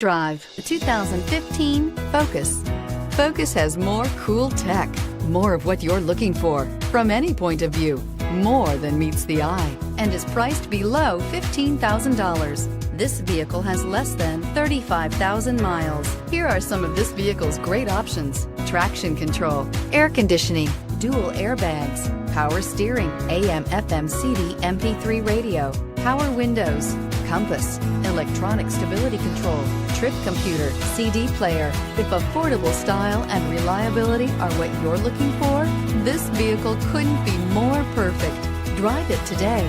Drive the 2015 Focus. Focus has more cool tech, more of what you're looking for from any point of view, more than meets the eye, and is priced below $15,000. This vehicle has less than 35,000 miles. Here are some of this vehicle's great options: traction control, air conditioning, dual airbags, power steering, AM/FM CD MP3 radio, power windows, compass, electronic stability control, trip computer, CD player. If affordable style and reliability are what you're looking for, this vehicle couldn't be more perfect. Drive it today.